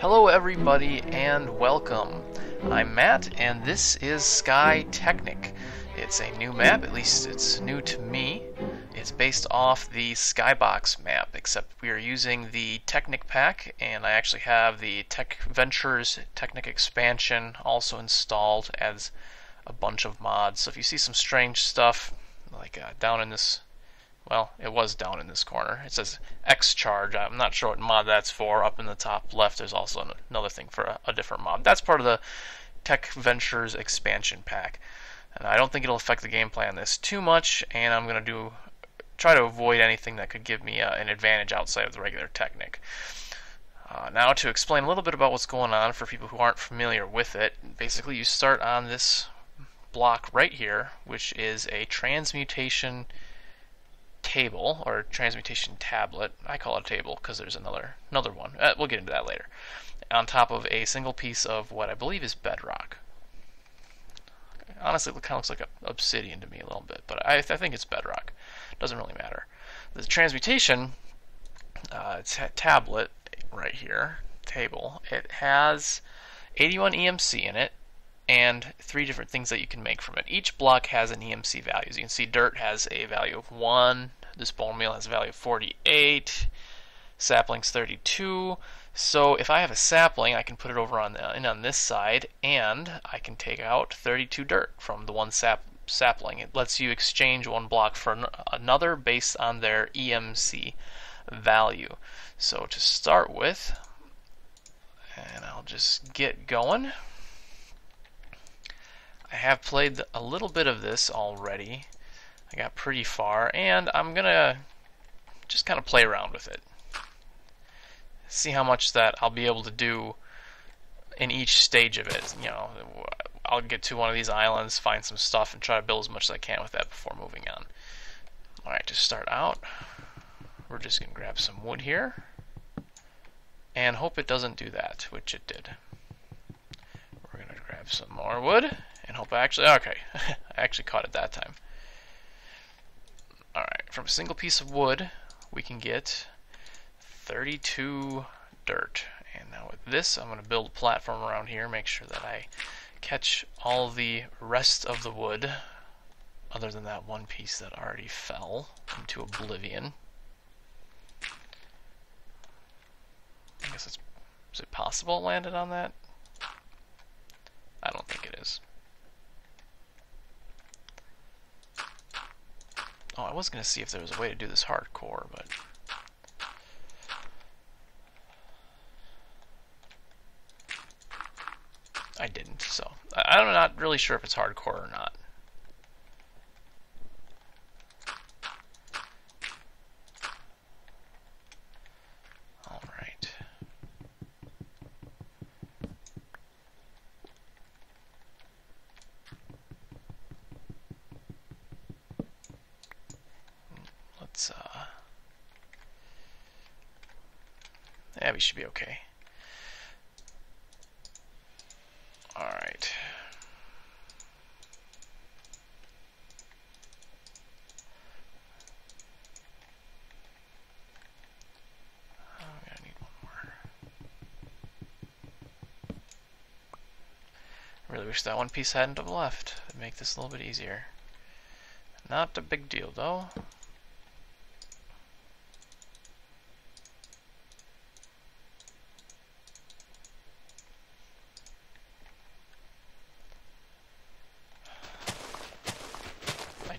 Hello everybody and welcome. I'm Matt and this is SkyTechnic. It's a new map, at least it's new to me. It's based off the Skybox map, except we are using the Technic pack, and I actually have the Tech Ventures Technic expansion also installed as a bunch of mods. So if you see some strange stuff, like down in this, well, it was down in this corner. It says X charge. I'm not sure what mod that's for. Up in the top left, there's also another thing for a different mod. That's part of the Tech Ventures expansion pack. And I don't think it'll affect the gameplay on this too much, and I'm going to try to avoid anything that could give me an advantage outside of the regular Technic. Now to explain a little bit about what's going on for people who aren't familiar with it, basically you start on this block right here, which is a transmutation table or transmutation tablet. I call it a table because there's another one. We'll get into that later. On top of a single piece of what I believe is bedrock. Honestly, it kind of looks like obsidian to me a little bit, but I think it's bedrock. Doesn't really matter. The transmutation tablet right here, table, it has 81 EMC in it and 3 different things that you can make from it. Each block has an EMC value. As you can see, dirt has a value of 1. This bone meal has a value of 48. Sapling's 32. So if I have a sapling, I can put it over on this side, and I can take out 32 dirt from the one sapling. It lets you exchange one block for another based on their EMC value. So to start with, and I'll just get going. I have played a little bit of this already. I got pretty far, and I'm gonna just kind of play around with it. See how much that I'll be able to do in each stage of it. You know, I'll get to one of these islands, find some stuff, and try to build as much as I can with that before moving on. Alright, to start out, we're just gonna grab some wood here, and hope it doesn't do that, which it did. We're gonna grab some more wood, and hope okay, I actually caught it that time. Alright, from a single piece of wood, we can get 32 dirt. And now with this, I'm going to build a platform around here, make sure that I catch all the rest of the wood, other than that one piece that already fell into oblivion. I guess is it possible it landed on that? I don't think it is. Oh, I was going to see if there was a way to do this hardcore, but I didn't, so I'm not really sure if it's hardcore or not. Alright. Let's, yeah, we should be okay. Alright. I'm gonna need one more. I really wish that one piece hadn't have left. It'd make this a little bit easier. Not a big deal though.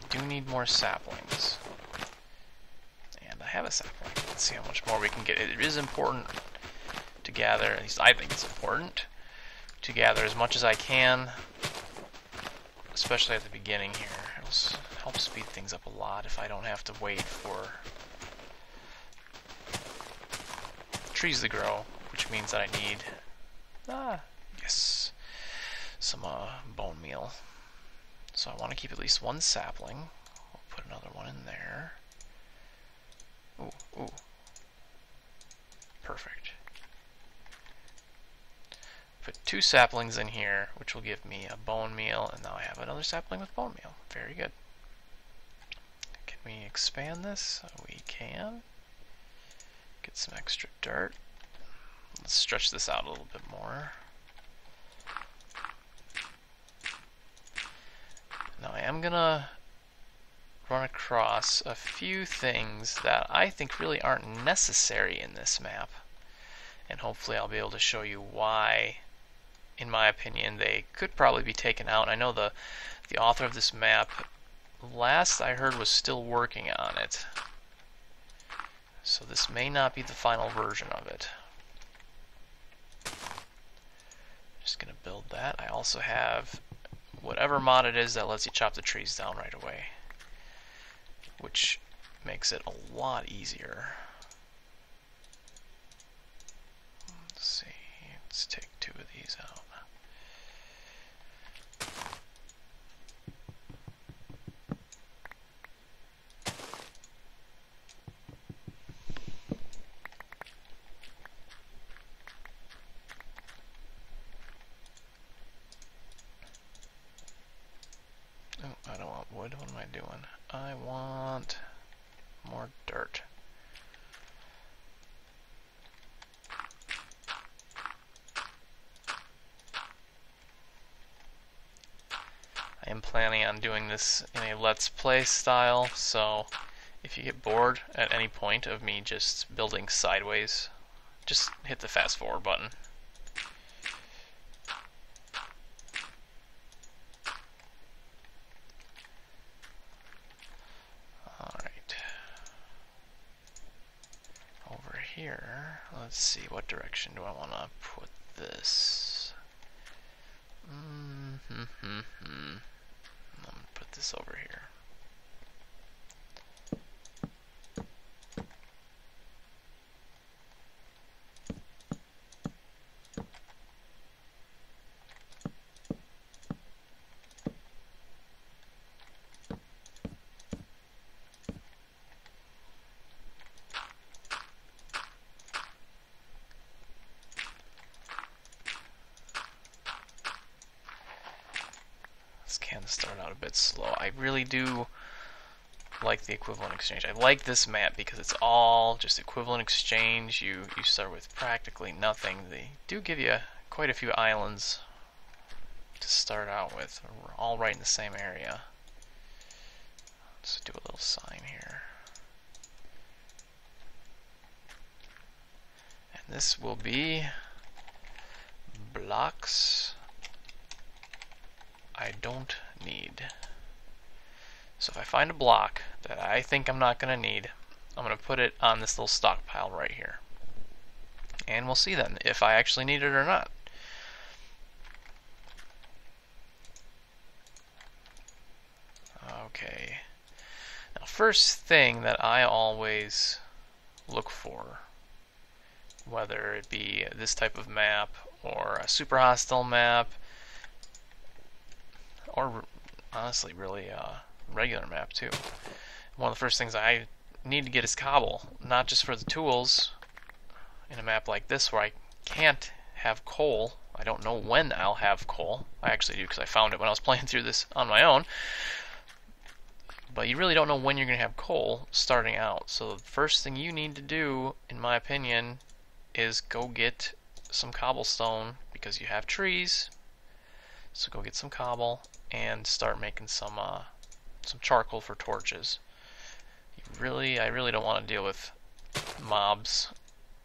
Do need more saplings, and I have a sapling. Let's see how much more we can get. It is important to gather, at least I think it's important to gather as much as I can, especially at the beginning here. It'll help speed things up a lot if I don't have to wait for trees to grow, which means that I need some bone meal. So I want to keep at least one sapling. We'll put another one in there. Ooh. Perfect. Put 2 saplings in here, which will give me a bone meal, and now I have another sapling with bone meal. Very good. Can we expand this? We can. Get some extra dirt. Let's stretch this out a little bit more. Now I am gonna run across a few things that I think really aren't necessary in this map, and hopefully I'll be able to show you why, in my opinion, they could probably be taken out. I know the author of this map, last I heard, was still working on it, so this may not be the final version of it. Just gonna build that. I also have whatever mod it is that lets you chop the trees down right away, which makes it a lot easier. Let's see, let's take 2 of these out. Oh, I don't want wood. What am I doing? I want more dirt. I am planning on doing this in a Let's Play style, so if you get bored at any point of me just building sideways, just hit the fast forward button. Here, let's see, what direction do I want to put this? I'm going to put this over here. Can start out a bit slow. I really do like the equivalent exchange. I like this map because it's all just equivalent exchange. You start with practically nothing. They do give you quite a few islands to start out with. We're all right in the same area. Let's do a little sign here. And this will be blocks I don't need. So if I find a block that I think I'm not going to need, I'm going to put it on this little stockpile right here. And we'll see then if I actually need it or not. Okay. Now, first thing that I always look for, whether it be this type of map or a super hostile map, or honestly really a regular map too, one of the first things I need to get is cobble, not just for the tools in a map like this where I can't have coal. I don't know when I'll have coal. I actually do, because I found it when I was playing through this on my own. But you really don't know when you're going to have coal starting out. So the first thing you need to do, in my opinion, is go get some cobblestone, because you have trees. So go get some cobble and start making some charcoal for torches. I really don't want to deal with mobs,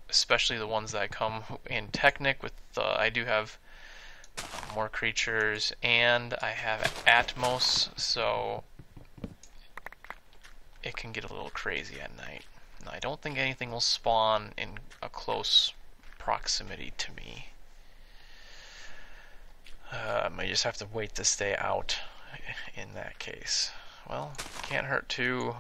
especially the ones that come in Technic. With I do have more creatures, and I have Atmos, so it can get a little crazy at night. Now, I don't think anything will spawn in a close proximity to me. I just have to wait to stay out in that case. Well, can't hurt to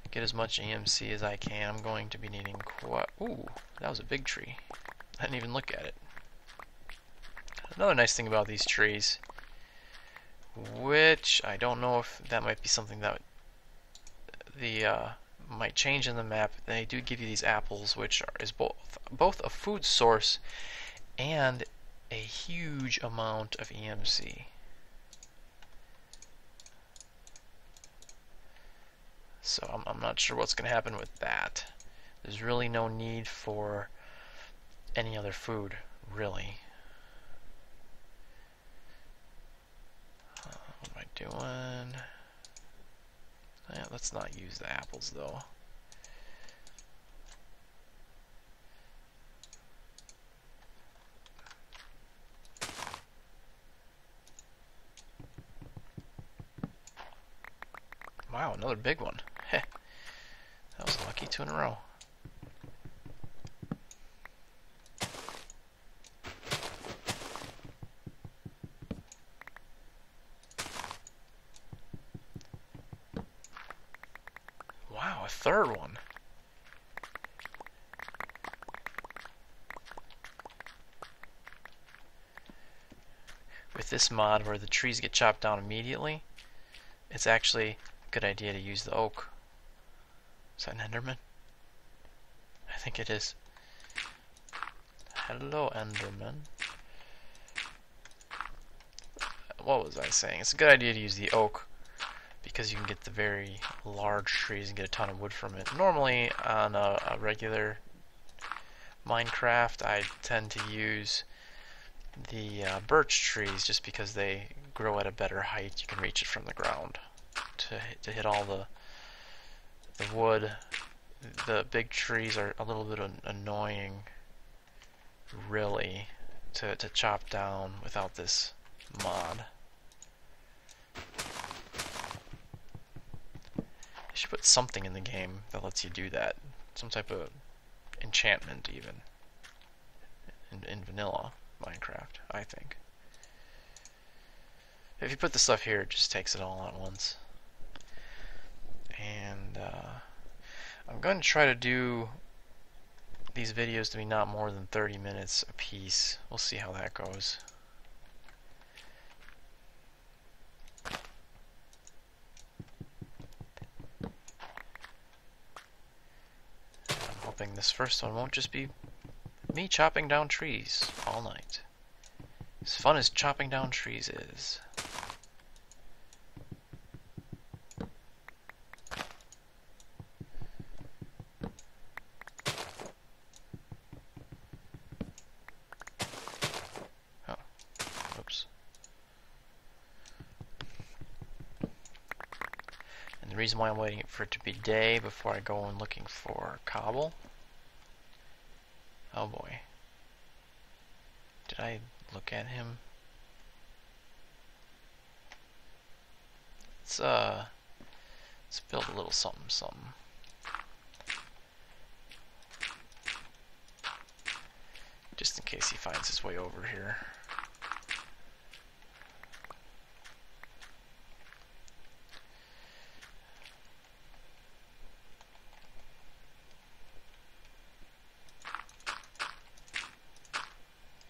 get as much EMC as I can. I'm going to be needing quite... Ooh, that was a big tree. I didn't even look at it. Another nice thing about these trees, which I don't know if that might be something that might change in the map. They do give you these apples, which is both a food source and a huge amount of EMC. So I'm not sure what's going to happen with that. There's really no need for any other food, really. What am I doing? Yeah, let's not use the apples, though. Wow, another big one. Heh. That was lucky, 2 in a row. Wow, a third one. With this mod where the trees get chopped down immediately, it's actually a good idea to use the oak. Is that an Enderman? I think it is. Hello, Enderman. What was I saying? It's a good idea to use the oak because you can get the very large trees and get a ton of wood from it. Normally, on a regular Minecraft, I tend to use the birch trees just because they grow at a better height. You can reach it from the ground to hit all the wood. The big trees are a little bit annoying, really, to chop down without this mod. They should put something in the game that lets you do that. Some type of enchantment, even. In vanilla Minecraft, I think. If you put the stuff here, it just takes it all at once. And I'm going to try to do these videos to be not more than 30 minutes a piece. We'll see how that goes. I'm hoping this first one won't just be me chopping down trees all night. As fun as chopping down trees is. Oh, oops. And the reason why I'm waiting for it to be day before I go and looking for cobble. Oh boy. Did I look at him? Let's build a little something something. Just in case he finds his way over here.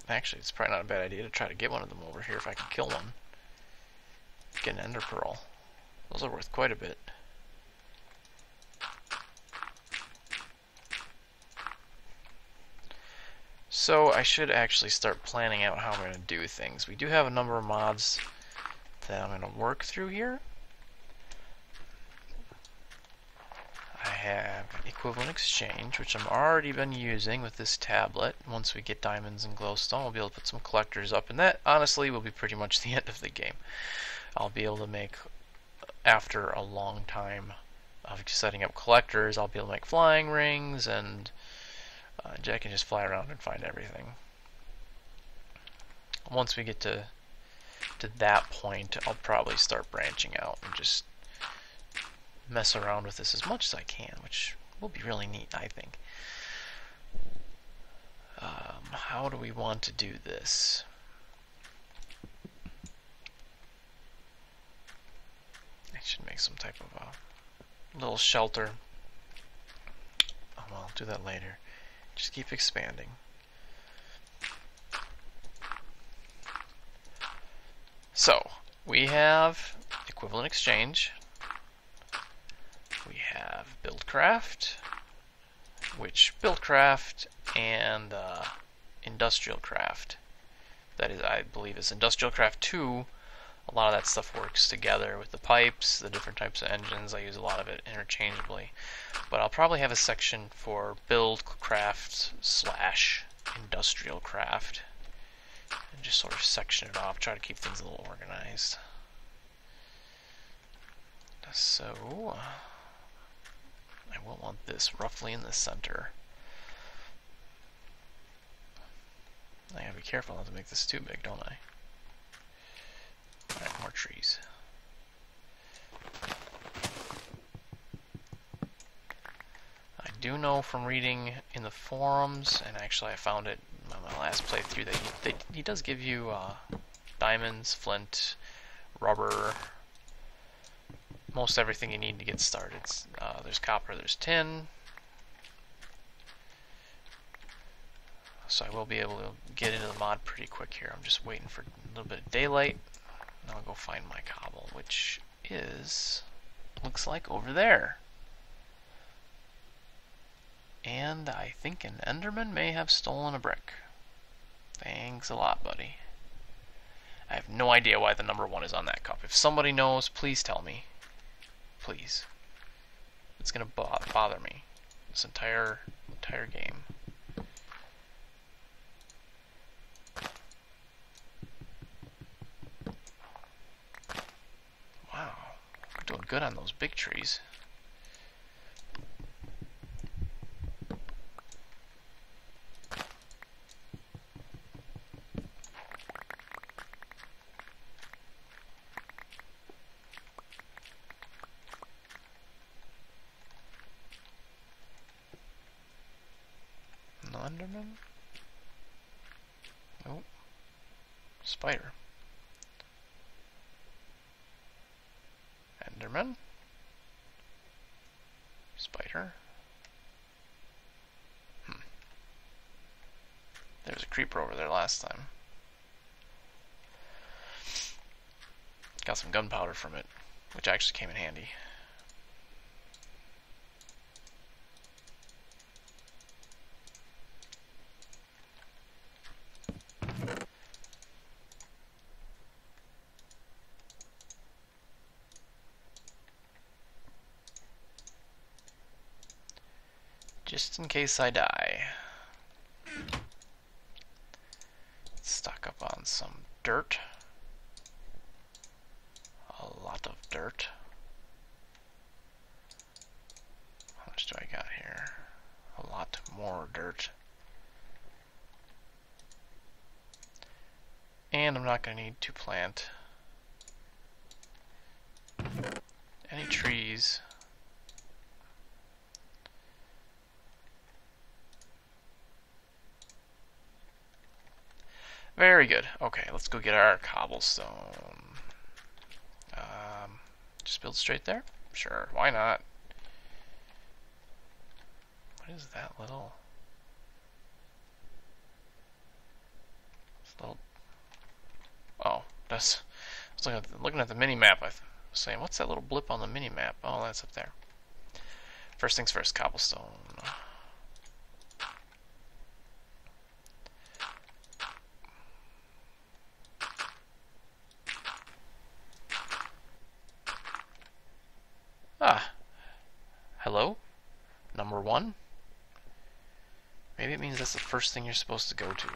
Actually, it's probably not a bad idea to try to get one of them over here if I can kill one. Get an ender pearl. Those are worth quite a bit. So I should actually start planning out how I'm going to do things. We do have a number of mods that I'm going to work through here. I have equivalent exchange, which I've already been using with this tablet. Once we get diamonds and glowstone, we'll be able to put some collectors up, and that honestly will be pretty much the end of the game. I'll be able to make, after a long time of setting up collectors, I'll be able to make flying rings, and Jack can just fly around and find everything. Once we get to that point, I'll probably start branching out and just mess around with this as much as I can, which will be really neat, I think. How do we want to do this? I should make some type of a little shelter. Oh, well, I'll do that later. Just keep expanding. So, we have equivalent exchange. We have buildcraft, which buildcraft and industrial craft. That is, I believe, is industrial craft 2. A lot of that stuff works together with the pipes, the different types of engines. I use a lot of it interchangeably. But I'll probably have a section for buildcraft / industrial craft and just sort of section it off, try to keep things a little organized. So I will want this roughly in the center. I gotta be careful not to make this too big, don't I? Alright, more trees. I do know from reading in the forums, and actually I found it on my last playthrough, that he does give you diamonds, flint, rubber, most everything you need to get started. There's copper, there's tin. So I will be able to get into the mod pretty quick here. I'm just waiting for a little bit of daylight. And I'll go find my cobble, which is, looks like over there. And I think an Enderman may have stolen a brick. Thanks a lot, buddy. I have no idea why the number 1 is on that cup. If somebody knows, please tell me. Please. It's gonna bother me this entire game. Wow, we're doing good on those big trees. Enderman? Nope. Spider. Enderman? Spider? There was a creeper over there last time. Got some gunpowder from it, which actually came in handy. Just in case I die. Let's stock up on some dirt. A lot of dirt. How much do I got here? A lot more dirt. And I'm not going to need to plant any trees. Very good. Okay, let's go get our cobblestone. Just build straight there? Sure, why not? What is that little... Oh, that's... I was looking at the mini-map. I was saying, what's that little blip on the mini-map? Oh, that's up there. First things first, cobblestone. Ah. Hello? Number 1? Maybe it means that's the first thing you're supposed to go to.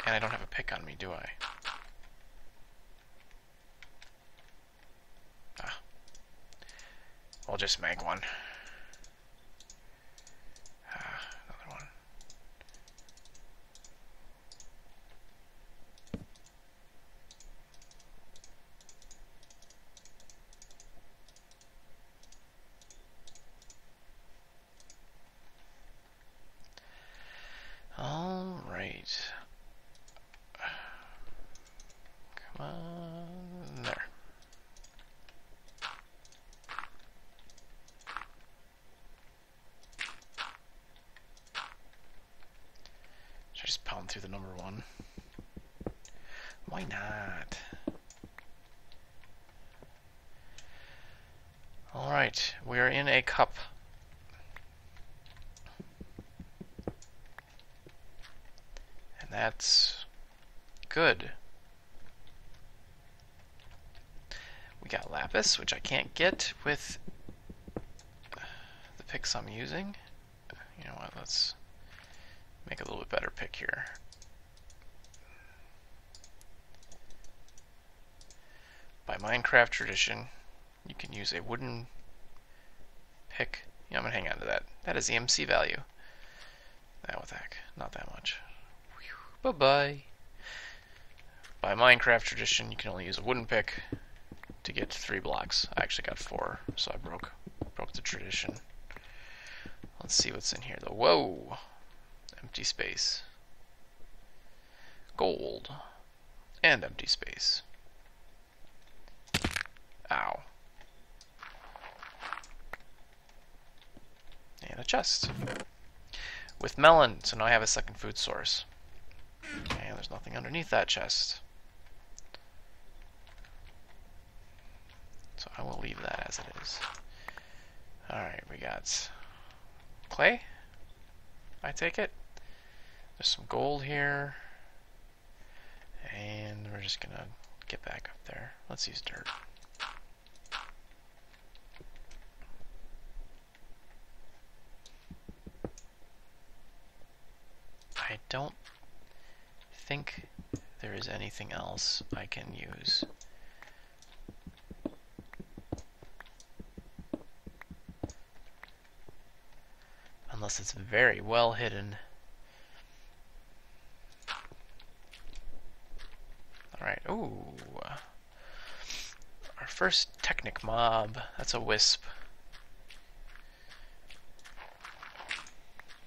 And I don't have a pick on me, do I? Ah. I'll just make one. Ah, another one. All right. Come on, there. Should I just pound through the number 1? Why not? All right, we are in a cup. And that's good. We got lapis, which I can't get with picks I'm using. You know what, let's make a little bit better pick here. By Minecraft tradition, you can use a wooden pick. Yeah, I'm gonna hang on to that. That is the MC value. What the heck? Not that much. Bye-bye. By Minecraft tradition, you can only use a wooden pick to get 3 blocks. I actually got 4, so I broke the tradition. Let's see what's in here though. Whoa! Empty space. Gold. And empty space. Ow. And a chest. With melon, so now I have a second food source. And there's nothing underneath that chest. So I will leave that as it is. Alright, we got clay, I take it. There's some gold here. And we're just gonna get back up there. Let's use dirt. I don't think there is anything else I can use. Unless it's very well hidden. Alright, ooh. Our first Technic mob. That's a wisp.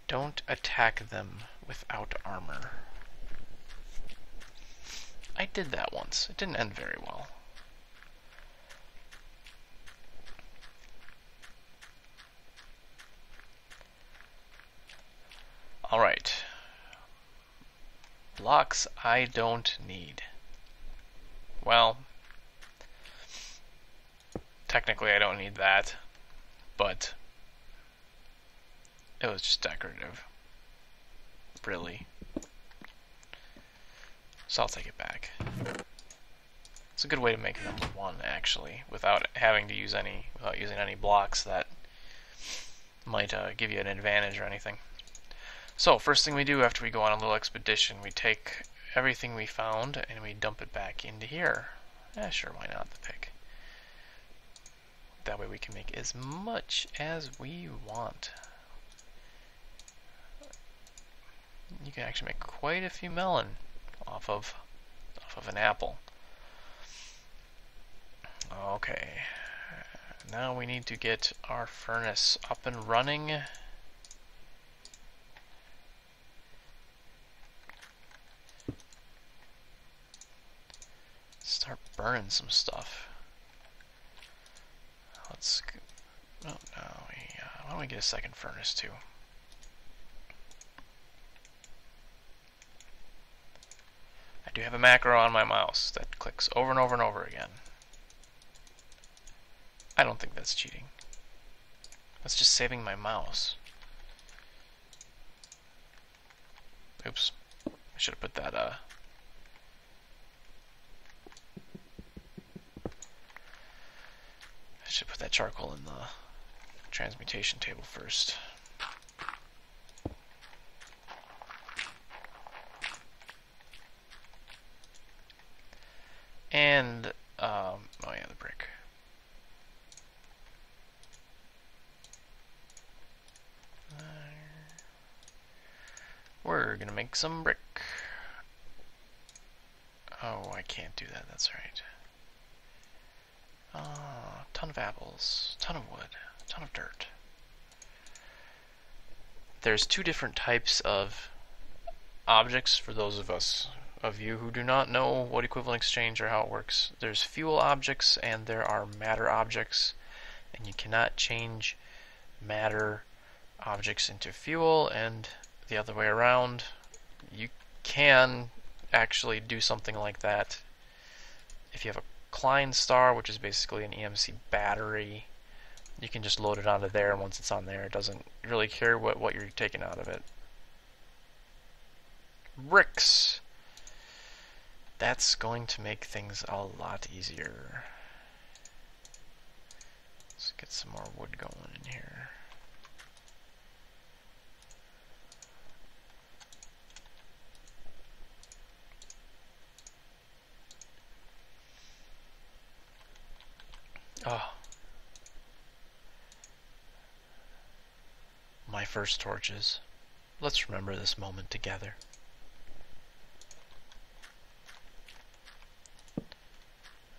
Don't attack them without armor. I did that once. It didn't end very well. Alright. Blocks I don't need. Well, technically I don't need that, but it was just decorative. Really. So I'll take it back. It's a good way to make number 1 actually, without having to use without using any blocks that might give you an advantage or anything. So first thing we do after we go on a little expedition, we take everything we found and we dump it back into here. Yeah, sure, why not the pick? That way we can make as much as we want. You can actually make quite a few melon off of an apple. Okay, now we need to get our furnace up and running. Start burning some stuff. Let's. Oh no, why don't we get a second furnace too? I do have a macro on my mouse that clicks over and over and over again. I don't think that's cheating. That's just saving my mouse. Oops. I should have put that, I should put that charcoal in the transmutation table first. And, oh yeah, the brick. We're gonna make some brick. Oh, I can't do that, that's right. Ton of apples, ton of wood, ton of dirt. There's 2 different types of objects for those of you who do not know what equivalent exchange or how it works. There's fuel objects and there are matter objects, and you cannot change matter objects into fuel, and the other way around. You can actually do something like that if you have a Klein star, which is basically an EMC battery. You can just load it onto there, and once it's on there, it doesn't really care what you're taking out of it. Bricks. That's going to make things a lot easier. Let's get some more wood going in here. my first torches. Let's remember this moment together.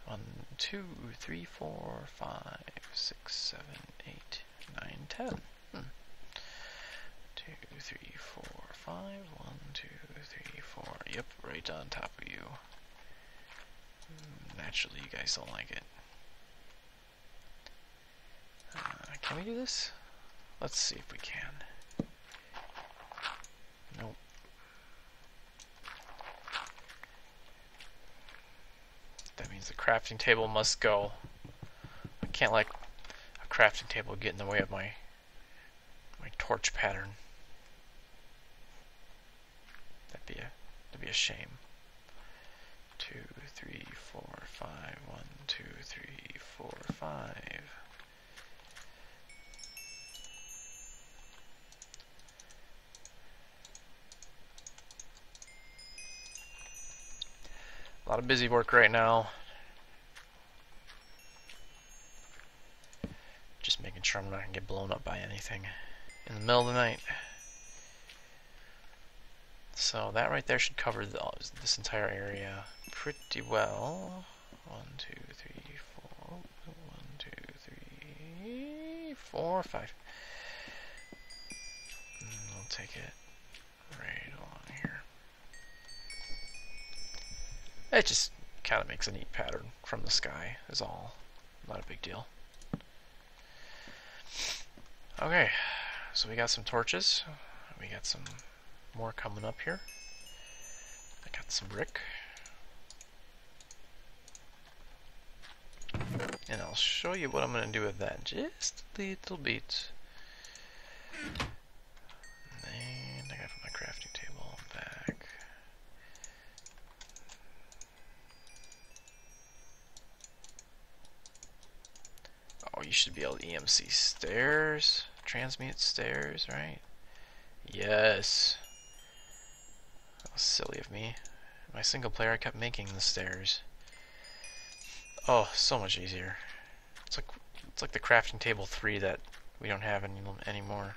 One, 2, 3, 4, 5, 6, 7, 8, 9, 10. 2, 3, 4, 5. 1, 2, 3, 4. Yep, right on top of you. Naturally, you guys don't like it. Can we do this? Let's see if we can. Nope. That means the crafting table must go. I can't let a crafting table get in the way of my torch pattern. That'd be a shame. 2, 3, 4, 5. 1, 2, 3, 4, 5. A lot of busy work right now. Just making sure I'm not going to get blown up by anything in the middle of the night. So that right there should cover this entire area pretty well. 1, 2, 3, 4. 1, 2, 3, 4, 5. We'll take it right along here. It just kind of makes a neat pattern from the sky, is all. Not a big deal. Okay, so we got some torches. We got some more coming up here. I got some brick. And I'll show you what I'm going to do with that just a little bit. And I got my crafting table back. Oh, you should be able to EMC stairs, transmute stairs, right? Yes. That was silly of me. My single player, I kept making the stairs. Oh, so much easier. It's like the crafting table 3 that we don't have anymore.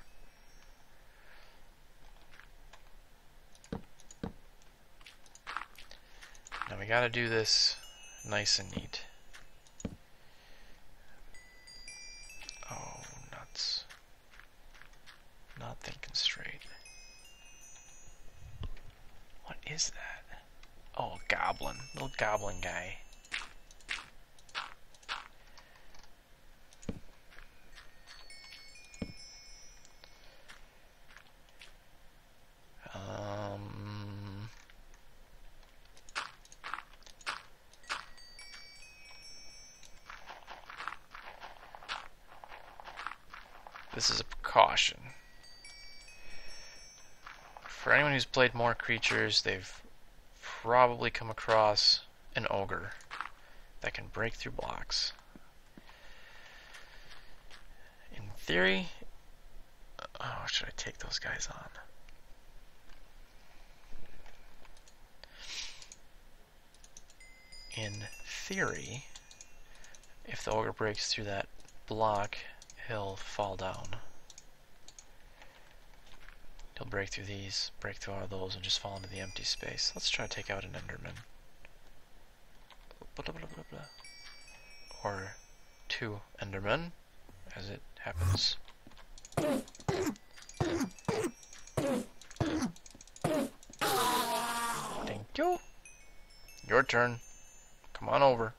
Now we gotta do this nice and neat. Oh, nuts. Not thinking straight. What is that? Oh, goblin. Little goblin guy. This is a precaution. For anyone who's played more creatures, they've probably come across an ogre that can break through blocks. In theory, oh, should I take those guys on? In theory, if the ogre breaks through that block, he'll fall down. He'll break through these, break through all those, and just fall into the empty space. Let's try to take out an Enderman. Blah, blah, blah, blah. Or 2 Endermen, as it happens. Thank you. Your turn. Come on over.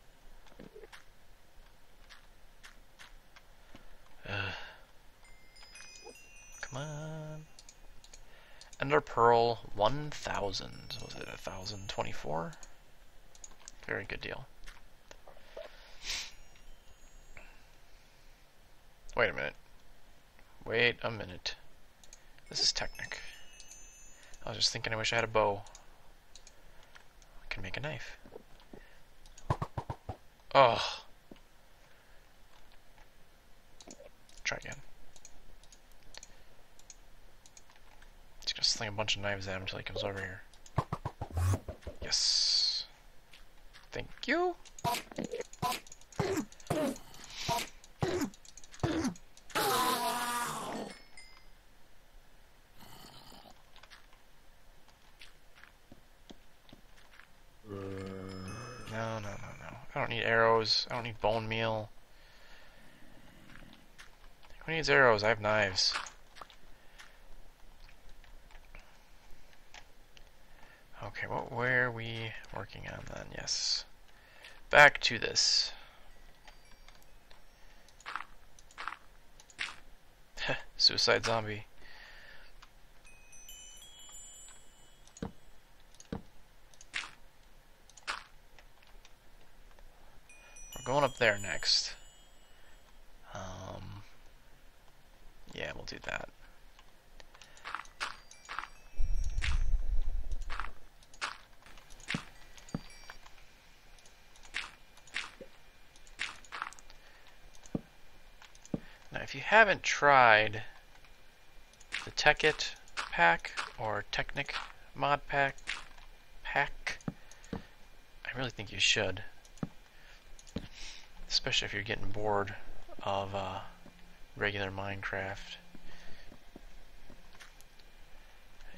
Come on. Ender Pearl 1000. Was it 1024? Very good deal. Wait a minute. Wait a minute. This is Technic. I was just thinking I wish I had a bow. I can make a knife. Oh. Try again. Just gonna sling a bunch of knives at him until he comes over here. Yes. Thank you. arrows. I don't need bone meal. Who needs arrows? I have knives. Okay, what were we working on then? Yes. Back to this. Suicide zombie. We're going up there next. Yeah, we'll do that. Now, if you haven't tried the Techit pack or Technic mod pack, I really think you should. Especially if you're getting bored of regular Minecraft.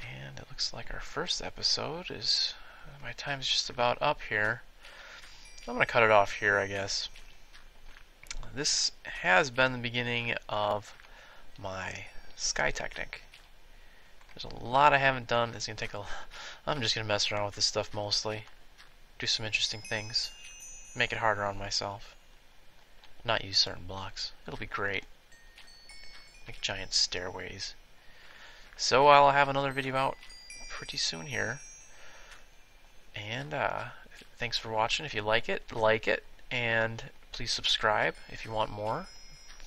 And it looks like our first episode is... my time's just about up here. I'm going to cut it off here, I guess. This has been the beginning of my SkyTechnic. There's a lot I haven't done. It's going to take a... I'm just going to mess around with this stuff mostly. Do some interesting things. Make it harder on myself. Not use certain blocks. It'll be great. Make giant stairways. So I'll have another video out pretty soon here. And thanks for watching. If you like it, and please subscribe if you want more.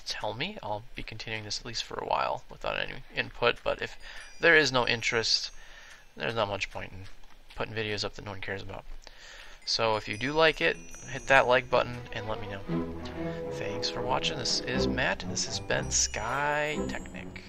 Tell me. I'll be continuing this at least for a while without any input, but if there is no interest, there's not much point in putting videos up that no one cares about. So if you do like it, hit that like button and let me know. Thanks for watching. This is Matt, and this has been SkyTechnic.